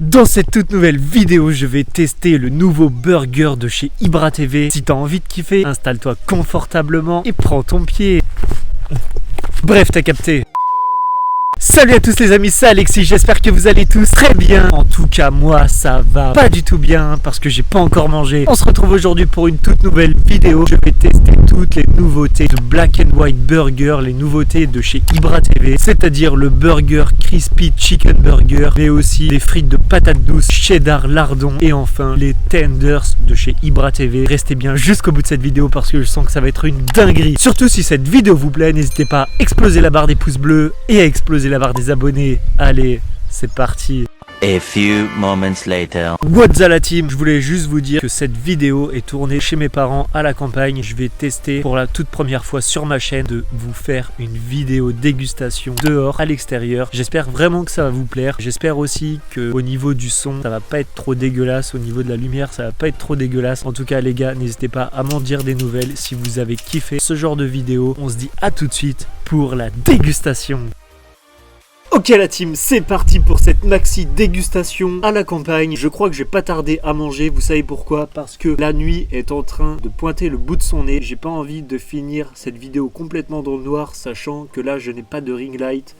Dans cette toute nouvelle vidéo, je vais tester le nouveau burger de chez Ibra TV. Si t'as envie de kiffer, installe-toi confortablement et prends ton pied. Bref, t'as capté. Salut à tous les amis, c'est Alexis, j'espère que vous allez tous très bien. En tout cas, moi ça va pas du tout bien parce que j'ai pas encore mangé. On se retrouve aujourd'hui pour une toute nouvelle vidéo. Je vais tester toutes les nouveautés de Black and White Burger, les nouveautés de chez Ibra TV, c'est-à-dire le burger Crispy Chicken Burger, mais aussi les frites de patates douces, cheddar, lardon et enfin les tenders de chez Ibra TV. Restez bien jusqu'au bout de cette vidéo parce que je sens que ça va être une dinguerie. Surtout si cette vidéo vous plaît, n'hésitez pas à exploser la barre des pouces bleus et à exploser la barre des abonnés. Allez, c'est parti. A few moments later. What's up la team, je voulais juste vous dire que cette vidéo est tournée chez mes parents à la campagne. Je vais tester pour la toute première fois sur ma chaîne de vous faire une vidéo dégustation dehors à l'extérieur. J'espère vraiment que ça va vous plaire. J'espère aussi que au niveau du son ça va pas être trop dégueulasse, au niveau de la lumière ça va pas être trop dégueulasse. En tout cas les gars, n'hésitez pas à m'en dire des nouvelles si vous avez kiffé ce genre de vidéo. On se dit à tout de suite pour la dégustation. Ok la team, c'est parti pour cette maxi dégustation à la campagne. Je crois que je vais pas tarder à manger, vous savez pourquoi? Parce que la nuit est en train de pointer le bout de son nez. J'ai pas envie de finir cette vidéo complètement dans le noir, sachant que là je n'ai pas de ring light.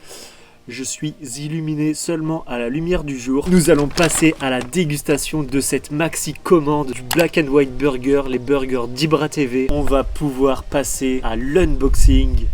Je suis illuminé seulement à la lumière du jour. Nous allons passer à la dégustation de cette maxi commande du Black and White Burger, les burgers d'Ibra TV. On va pouvoir passer à l'unboxing.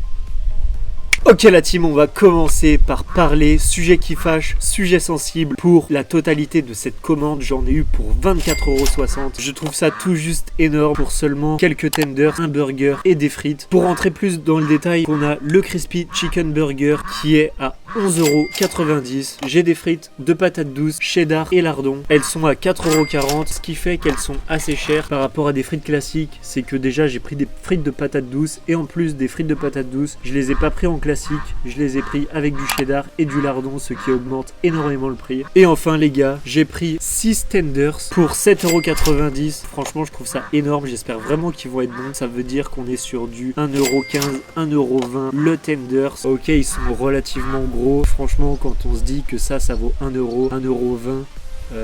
Ok la team, on va commencer par parler sujet qui fâche, sujet sensible. Pour la totalité de cette commande, j'en ai eu pour 24,60 €. Je trouve ça tout juste énorme pour seulement quelques tenders, un burger et des frites. Pour rentrer plus dans le détail, on a le Crispy Chicken Burger qui est à 11,90 €. J'ai des frites de patates douces, cheddar et lardon. Elles sont à 4,40 €, ce qui fait qu'elles sont assez chères par rapport à des frites classiques. C'est que déjà j'ai pris des frites de patates douces et en plus des frites de patates douces, je les ai pas pris en classique. Je les ai pris avec du cheddar et du lardon, ce qui augmente énormément le prix. Et enfin les gars, j'ai pris 6 tenders pour 7,90 €. Franchement je trouve ça énorme, j'espère vraiment qu'ils vont être bons. Ça veut dire qu'on est sur du 1,15 €, 1,20 € le tenders. Ok, ils sont relativement gros. Franchement quand on se dit que ça vaut 1 €, 1,20 €,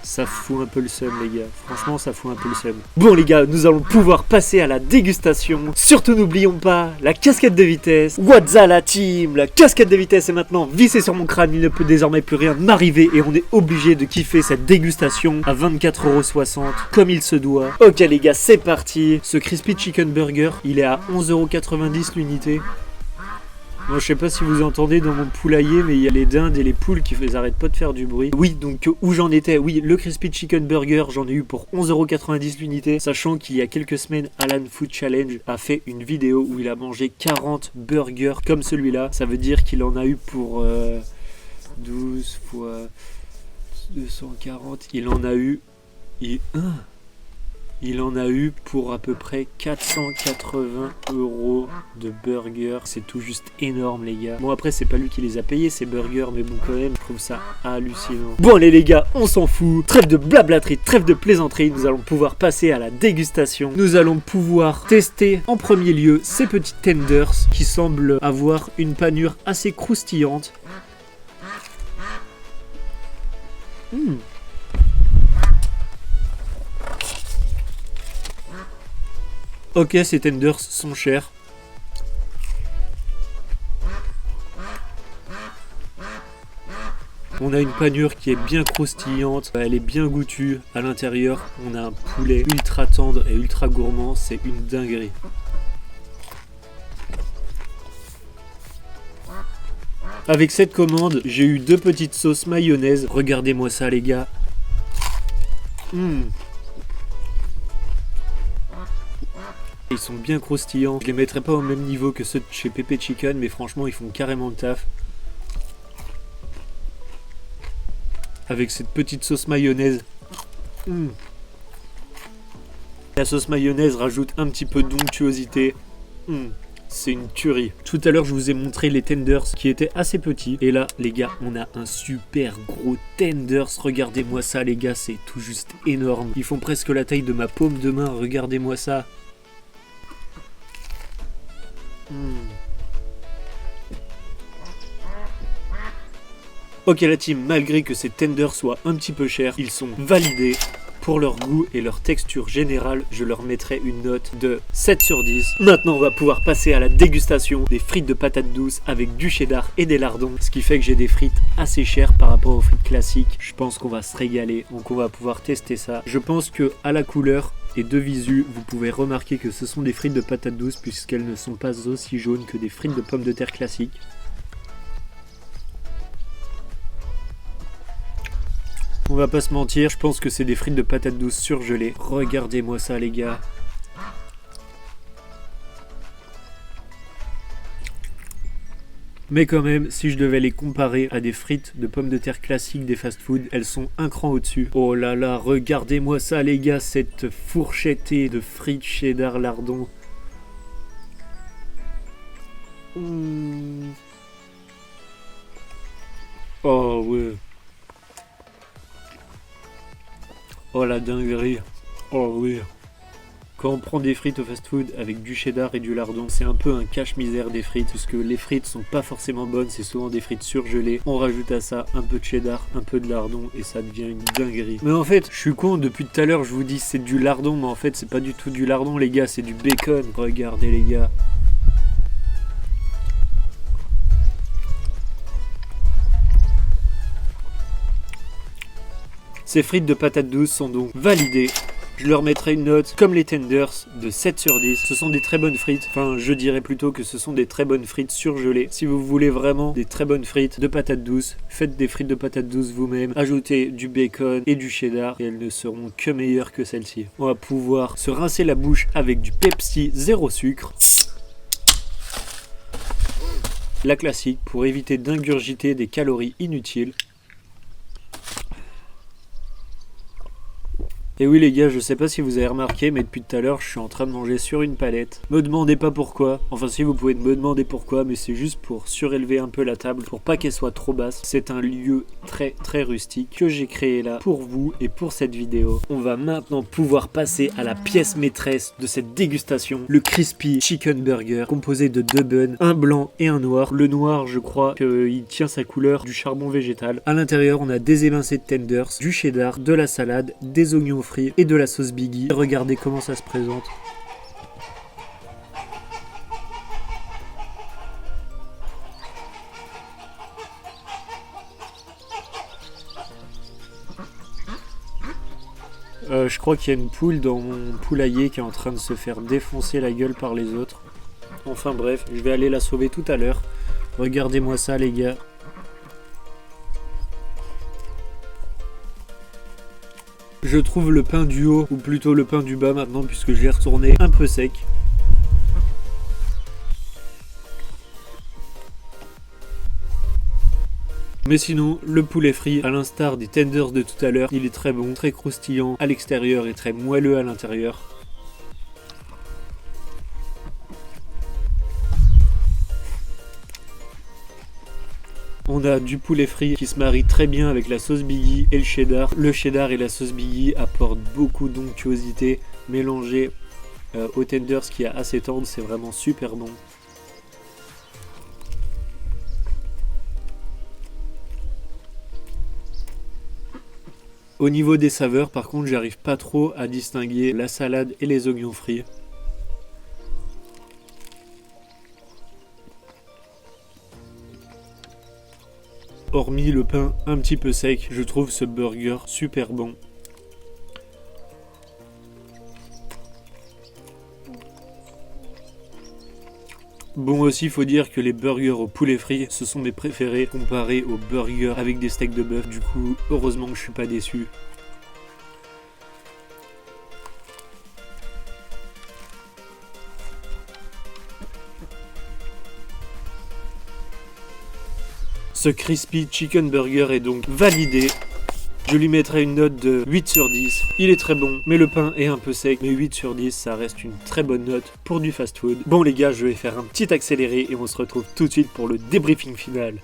ça fout un peu le seum les gars, franchement ça fout un peu le seum. Bon les gars, nous allons pouvoir passer à la dégustation. Surtout n'oublions pas la casquette de vitesse. What's up la team, la casquette de vitesse est maintenant vissée sur mon crâne. Il ne peut désormais plus rien m'arriver et on est obligé de kiffer cette dégustation à 24,60 € comme il se doit. Ok les gars, c'est parti. Ce Crispy Chicken Burger, il est à 11,90 € l'unité. Moi je sais pas si vous entendez dans mon poulailler, mais il y a les dindes et les poules qui arrêtent pas de faire du bruit. Oui, donc où j'en étais? Oui, le Crispy Chicken Burger, j'en ai eu pour 11,90 € l'unité, sachant qu'il y a quelques semaines, Alan Food Challenge a fait une vidéo où il a mangé 40 burgers comme celui-là. Ça veut dire qu'il en a eu pour 12 fois 240, il en a eu pour à peu près 480 € de burgers. C'est tout juste énorme les gars. Bon après c'est pas lui qui les a payés ces burgers, mais bon quand même je trouve ça hallucinant. Bon allez les gars, on s'en fout. Trêve de blablaterie, trêve de plaisanterie. Nous allons pouvoir passer à la dégustation. Nous allons pouvoir tester en premier lieu ces petites tenders qui semblent avoir une panure assez croustillante. Ok, ces tenders sont chers. On a une panure qui est bien croustillante, elle est bien goûtue. À l'intérieur, on a un poulet ultra tendre et ultra gourmand, c'est une dinguerie. Avec cette commande, j'ai eu 2 petites sauces mayonnaise. Regardez-moi ça les gars. Ils sont bien croustillants. Je les mettrai pas au même niveau que ceux de chez Pepe Chicken, mais franchement ils font carrément le taf. Avec cette petite sauce mayonnaise. La sauce mayonnaise rajoute un petit peu d'onctuosité. C'est une tuerie. Tout à l'heure je vous ai montré les tenders qui étaient assez petits. Et là les gars, on a un super gros tenders. Regardez-moi ça les gars, c'est tout juste énorme. Ils font presque la taille de ma paume de main, regardez-moi ça. Ok la team, malgré que ces tenders soient un petit peu chers, ils sont validés. Pour leur goût et leur texture générale, je leur mettrai une note de 7 sur 10. Maintenant, on va pouvoir passer à la dégustation des frites de patates douces avec du cheddar et des lardons. Ce qui fait que j'ai des frites assez chères par rapport aux frites classiques. Je pense qu'on va se régaler, donc on va pouvoir tester ça. Je pense que à la couleur et de visu, vous pouvez remarquer que ce sont des frites de patates douces puisqu'elles ne sont pas aussi jaunes que des frites de pommes de terre classiques. On va pas se mentir, je pense que c'est des frites de patates douces surgelées. Regardez-moi ça les gars. Mais quand même, si je devais les comparer à des frites de pommes de terre classiques des fast-food, elles sont un cran au-dessus. Oh là là, regardez-moi ça les gars, cette fourchettée de frites cheddar lardon. Oh ouais. Oh la dinguerie. Oh oui. Quand on prend des frites au fast-food avec du cheddar et du lardon, c'est un peu un cache-misère des frites, puisque les frites sont pas forcément bonnes, c'est souvent des frites surgelées. On rajoute à ça un peu de cheddar, un peu de lardon, et ça devient une dinguerie. Mais en fait, je suis con, depuis tout à l'heure, je vous dis c'est du lardon, mais en fait, c'est pas du tout du lardon, les gars, c'est du bacon. Regardez, les gars. Ces frites de patates douces sont donc validées. Je leur mettrai une note, comme les tenders, de 7 sur 10. Ce sont des très bonnes frites. Enfin, je dirais plutôt que ce sont des très bonnes frites surgelées. Si vous voulez vraiment des très bonnes frites de patates douces, faites des frites de patates douces vous-même. Ajoutez du bacon et du cheddar et elles ne seront que meilleures que celles-ci. On va pouvoir se rincer la bouche avec du Pepsi zéro sucre. La classique pour éviter d'ingurgiter des calories inutiles. Et oui les gars, je sais pas si vous avez remarqué, mais depuis tout à l'heure, je suis en train de manger sur une palette. Me demandez pas pourquoi. Enfin si, vous pouvez me demander pourquoi, mais c'est juste pour surélever un peu la table, pour pas qu'elle soit trop basse. C'est un lieu très très rustique que j'ai créé là pour vous et pour cette vidéo. On va maintenant pouvoir passer à la pièce maîtresse de cette dégustation, le Crispy Chicken Burger, composé de 2 buns, un blanc et un noir. Le noir, je crois qu'il tient sa couleur du charbon végétal. À l'intérieur, on a des émincés de tenders, du cheddar, de la salade, des oignons frits et de la sauce Biggie. Regardez comment ça se présente. Je crois qu'il y a une poule dans mon poulailler qui est en train de se faire défoncer la gueule par les autres. Enfin bref, je vais aller la sauver tout à l'heure. Regardez-moi ça les gars. Je trouve le pain du haut, ou plutôt le pain du bas maintenant, puisque je l'ai retourné un peu sec. Mais sinon, le poulet frit, à l'instar des tenders de tout à l'heure, il est très bon, très croustillant à l'extérieur et très moelleux à l'intérieur. On a du poulet frit qui se marie très bien avec la sauce Biggie et le cheddar. Le cheddar et la sauce Biggie apportent beaucoup d'onctuosité mélangée au tenders qui est assez tendre, c'est vraiment super bon. Au niveau des saveurs, par contre, j'arrive pas trop à distinguer la salade et les oignons frits. Hormis le pain un petit peu sec, je trouve ce burger super bon. Bon aussi, faut dire que les burgers au poulet frit, ce sont mes préférés comparés aux burgers avec des steaks de bœuf. Du coup, heureusement que je suis pas déçu. Ce Crispy Chicken Burger est donc validé. Je lui mettrai une note de 8 sur 10. Il est très bon, mais le pain est un peu sec. Mais 8 sur 10, ça reste une très bonne note pour du fast-food. Bon les gars, je vais faire un petit accéléré et on se retrouve tout de suite pour le débriefing final.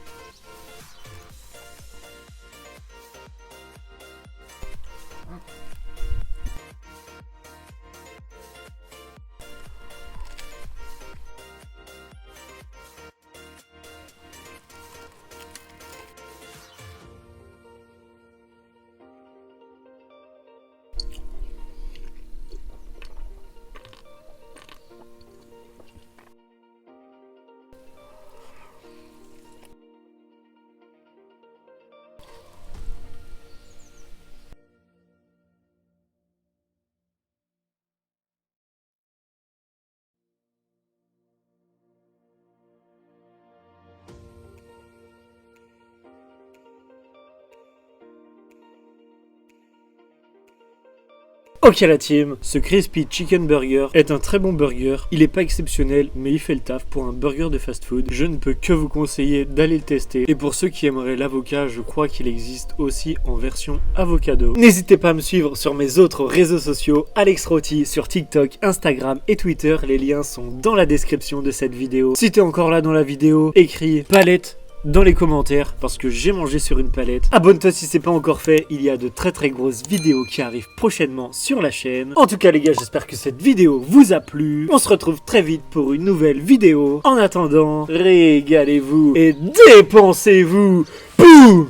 Ok la team, ce Crispy Chicken Burger est un très bon burger. Il est pas exceptionnel, mais il fait le taf pour un burger de fast food. Je ne peux que vous conseiller d'aller le tester. Et pour ceux qui aimeraient l'avocat, je crois qu'il existe aussi en version avocado. N'hésitez pas à me suivre sur mes autres réseaux sociaux, Alex Roti sur TikTok, Instagram et Twitter. Les liens sont dans la description de cette vidéo. Si t'es encore là dans la vidéo, écris palette dans les commentaires parce que j'ai mangé sur une palette. Abonne-toi si c'est pas encore fait, il y a de très grosses vidéos qui arrivent prochainement sur la chaîne. En tout cas les gars, j'espère que cette vidéo vous a plu. On se retrouve très vite pour une nouvelle vidéo. En attendant, régalez-vous et dépensez-vous. Boum.